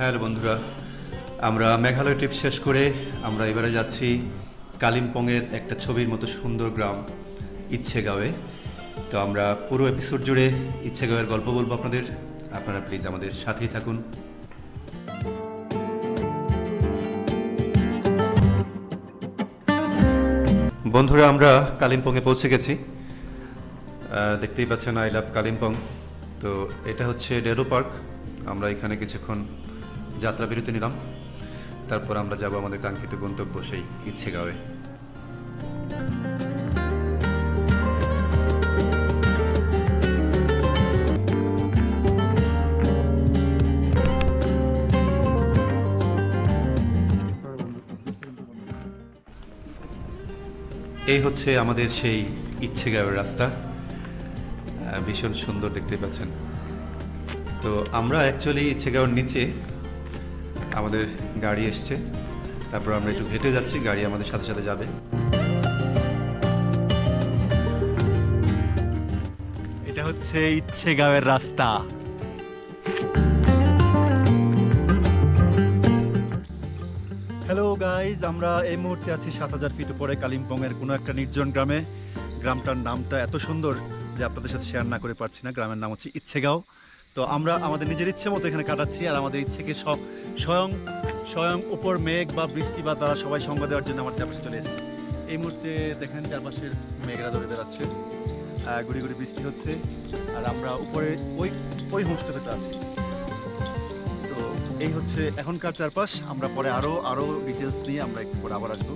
Hello বন্ধুরা, আমরা Meghalaya trip শেষ করে আমরা এবারে যাচ্ছি কালিম্পংয়ের একটা ছবির মতো সুন্দর গ্রাম ইচ্ছেগাঁওয়ে। তো আমরা পুরো এপিসোড জুড়ে ইচ্ছেগাঁওয়ের গল্প বলবো আপনাদের। আপনারা প্লিজ আমাদের সাথেই থাকুন। বন্ধুরা, আমরা কালিম্পংয়ে পৌঁছে গেছি। দেখতেই পাচ্ছেন আই লাভ কালিম্পং। তো এটা হচ্ছে ডেরো পার্ক। আমরা এখানে কিছুক্ষণ যাত্রা বিরতি নিলাম, তারপর আমরা যাব আমাদের কাঙ্ক্ষিত গন্তব্য সেই ইচ্ছেগাঁওয়ে। এই হচ্ছে আমাদের সেই ইচ্ছেগাঁওয়ের রাস্তা, ভীষণ সুন্দর দেখতে পাচ্ছেন। তো আমরা অ্যাকচুয়ালি ইচ্ছেগাঁওয়ের নিচে আমাদের গাড়ি এসছে, তারপর আমরা একটু হেঁটে যাচ্ছি, গাড়ি আমাদের সাথে সাথে যাবে। এটা হচ্ছে ইচ্ছেগাঁওয়ের রাস্তা। হ্যালো গাইজ, আমরা এই মুহূর্তে আছি ৭,০০০ ফিট উপরে কালিম্পংয়ের কোনো একটা নির্জন গ্রামে। গ্রামটার নামটা এত সুন্দর যে আপনাদের সাথে শেয়ার না করে পারছি না। গ্রামের নাম হচ্ছে ইচ্ছেগাঁও। তো আমরা আমাদের নিজের ইচ্ছে মতো এখানে কাটাচ্ছি, আর আমাদের ইচ্ছেকে স্বয়ং উপর মেঘ বা বৃষ্টি বা তারা সবাই সঙ্গ দেওয়ার জন্য আমার চারপাশে চলে এসেছে। এই মুহূর্তে দেখেন চারপাশের মেঘরা ধরে বেড়াচ্ছে, গুড়ি গুড়ি বৃষ্টি হচ্ছে, আর আমরা উপরে ওই হোমস্টেতে আছি। তো এই হচ্ছে এখনকার চারপাশ। আমরা পরে আরো ডিটেলস নিয়ে আমরা একটু পরে আবার আসবো।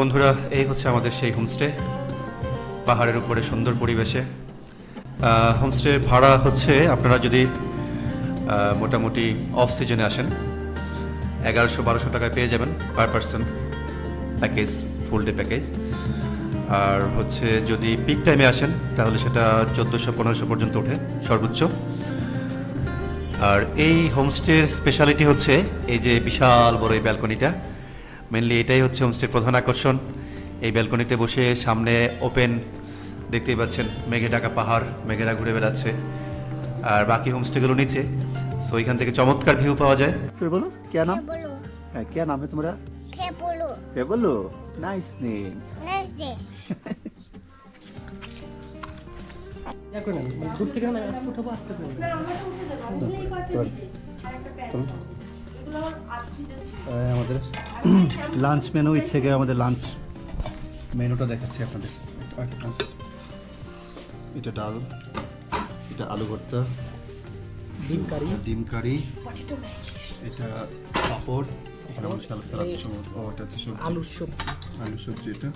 বন্ধুরা, এই হচ্ছে আমাদের সেই হোমস্টে, পাহাড়ের উপরে সুন্দর পরিবেশে। হোমস্টে ভাড়া হচ্ছে, আপনারা যদি মোটামুটি অফ সিজনে আসেন ১১০০-১২০০ টাকায় পেয়ে যাবেন পার পারসন প্যাকেজ, ফুল ডে প্যাকেজ। আর হচ্ছে যদি পিক টাইমে আসেন তাহলে সেটা ১৪০০-১৫০০ পর্যন্ত ওঠে সর্বোচ্চ। আর এই হোমস্টের স্পেশালিটি হচ্ছে এই যে বিশাল বড় এই ব্যালকনিটা। মেনলি এটাই হচ্ছে হোমস্টের প্রধান আকর্ষণ। এই ব্যালকনিতে বসে সামনে ওপেন দেখতেই পাচ্ছেন মেঘে ঢাকা পাহাড়, মেঘেরা ঘুরে বেড়াচ্ছে, আর বাকি হোমস্টেগুলো নিচে। সো এখান থেকে চমৎকার ভিউ পাওয়া যায়। বলো क्या नाम? क्या नाम है तुम्हारा? फेबुलू। Nice name. আমাদের লাঞ্চ মেনু ইচ্ছেগাঁও, আমাদের লাঞ্চ মেনুটা দেখাচ্ছি আপনাদের। এটা ডাল, এটা আলু ভর্তা, ডিম কারি, এটা পাঁপড়, আলু সবজি, এটা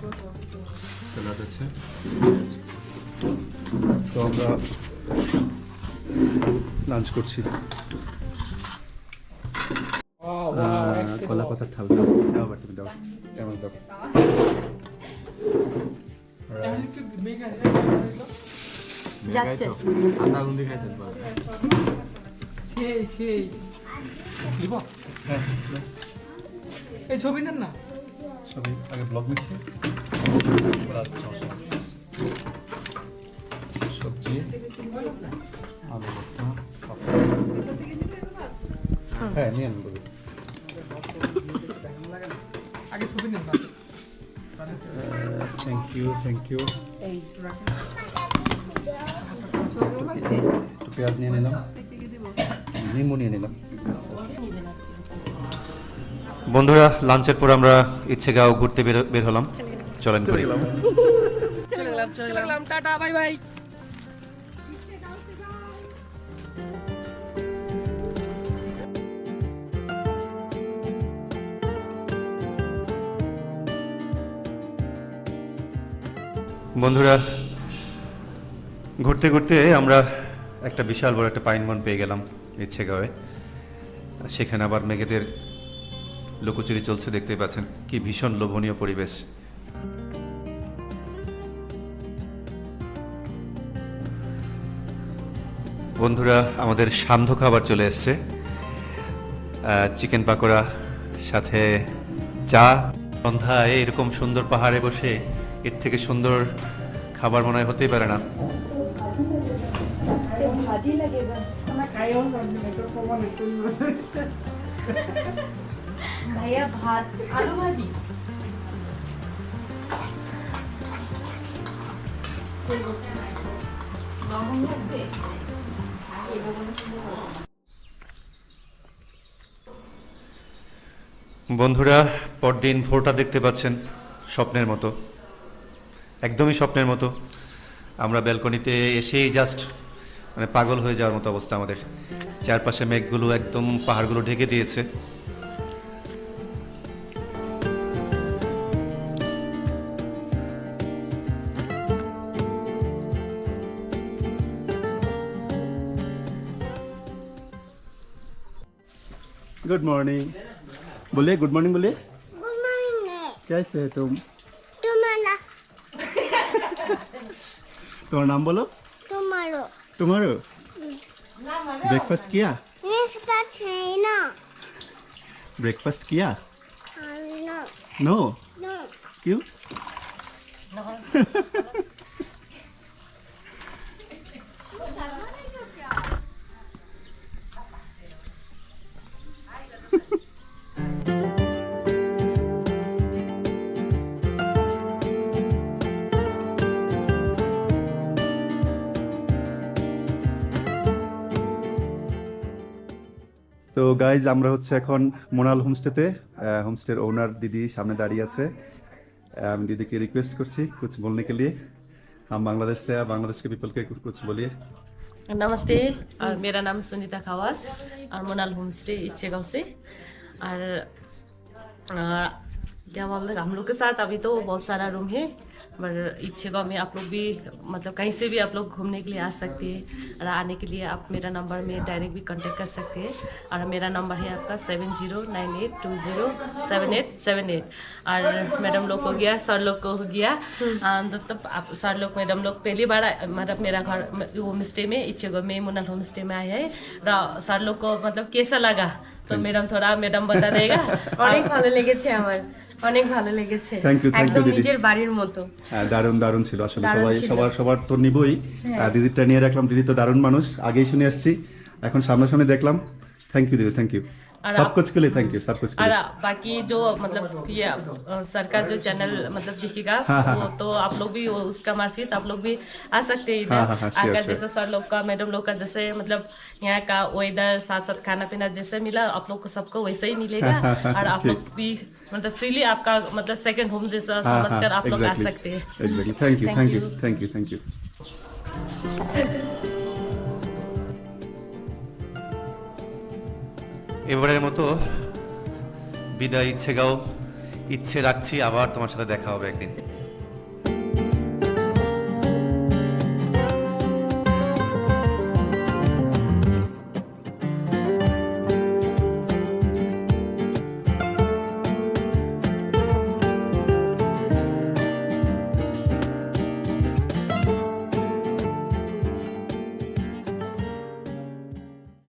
স্যালাড আছে। তো আমরা লাঞ্চ করছি। কলা পাতার থাল দাও, তুমি দাও, কেমন দাও। আন্দাগুন্দি খাইতে এই ছবি নেন না, ছবি আগে ব্লগ নিচ্ছি। সবজি, আলু ভর্তা, হ্যাঁ নিয়ে নেব। আগে ছবি নেন। Thank you. একটু পেঁয়াজ নিয়ে নিলাম, নিম্বু নিয়ে নিলাম। বন্ধুরা, লাঞ্চের পর আমরা ইচ্ছেগাঁও ঘুরতে বের হলাম। চলেন ঘুরে গেলাম, টাটা, বাই বাই। বন্ধুরা, ঘুরতে ঘুরতে আমরা একটা বিশাল বড় একটা পাইন বন পেয়ে গেলাম ইচ্ছেগাঁওয়ে। সেখানে আবার মেঘেদের লুকোচুরি চলছে, দেখতে পাচ্ছেন কি ভীষণ লোভনীয় পরিবেশ। বন্ধুরা, আমাদের সান্ধ্য খাবার চলে এসছে, চিকেন পাকোড়া সাথে চা। সন্ধ্যায় এরকম সুন্দর পাহাড়ে বসে এর থেকে সুন্দর খাবার মনে হয় হতেই পারে না। ভাইয়া ভাত আলু ভাজি বন্ধুরা, পরদিন ভোরটা দেখতে পাচ্ছেন স্বপ্নের মতো, একদমই স্বপ্নের মতো। আমরা ব্যালকনিতে এসেই জাস্ট মানে পাগল হয়ে যাওয়ার মতো অবস্থা আমাদের। চারপাশে মেঘগুলো একদম পাহাড়গুলো ঢেকে দিয়েছে। गुड मॉर्निंग बोलिए, गुड मॉर्निंग बोलिए। गुड मॉर्निंग है कैसे है तुम? तुम्हारा तुम्हारा नाम बोलो। तुम्हारो तुम्हारो ब्रेकफास्ट किया? निष्पक्ष है ना ब्रेकफास्ट किया? No no. नो क्यों? তো গাইজ আমরা হচ্ছে এখন মোনাল হোমস্টেতে। হোমস্টের ওনার দিদি সামনে দাঁড়িয়ে আছে। আমি दीदी के रिक्वेस्ट करছি कुछ बोलने के लिए। हम बांग्लादेश से बांग्लादेश के पीपल के कुछ बोलिए। नमस्ते, और मेरा नाम सुनीता खवास और मोनाल होम स्टे इच्छे गाँव से। और क्या बोलते हैं, हम लोग के साथ अभी तो बहुत सारा रूम है, पर इच्छे गाँव में आप लोग भी मतलब कहीं से भी आप लोग घूमने के लिए आ सकते हैं। और आने के लिए आप मेरा नंबर में डायरेक्ट भी कांटेक्ट कर सकते हैं। और मेरा नंबर है आपका 7098207878। और मैडम लोग को गया, सर लोग को हो गया। तब आप सर लोग मैडम लोग पहली बार मतलब मेरा घर होम स्टे में इच्छे गाँव में मोनाल होम स्टे में आया है। सर लोग को मतलब कैसा लगा तो मैडम थोड़ा मैडम बता देगा। অনেক ভালো লেগেছে আমার, অনেক ভালো লেগেছে। Thank you, একদম দিদি। নিজের বাড়ির মতো। হ্যাঁ, দারুণ দারুণ ছিল আসলে। দারুণ সবাই ছিল। সবার তো নিবই। দিদিটা নিয়ে রাখলাম, দিদি তো দারুণ মানুষ, আগেই শুনে আসছি, এখন সামনাসামনি দেখলাম। থ্যাংক ইউ দিদি, থ্যাংক ইউ और सब आप- कुछ के लिए, थैंक यू सब कुछ के और लिए। बाकी जो मतलब ये सर का जो चैनल मतलब दिखेगा वो तो आप लोग भी उसका मार्फत आप लोग भी आ सकते हैं हाँ, इधर हाँ, sure, आकर। sure। जैसे सर लोग का मैडम लोग का जैसे मतलब यहाँ का वेदर साथ साथ खाना पीना जैसे मिला आप लोग को सबको वैसे ही मिलेगा। और आप लोग भी मतलब फ्रीली आपका मतलब सेकंड होम जैसा समझकर आप लोग आ सकते हैं। Exactly, thank you thank you thank you thank you. এবারের মতো বিদায়। ইচ্ছে গাও, ইচ্ছে রাখছি আবার তোমার সাথে দেখা হবে একদিন।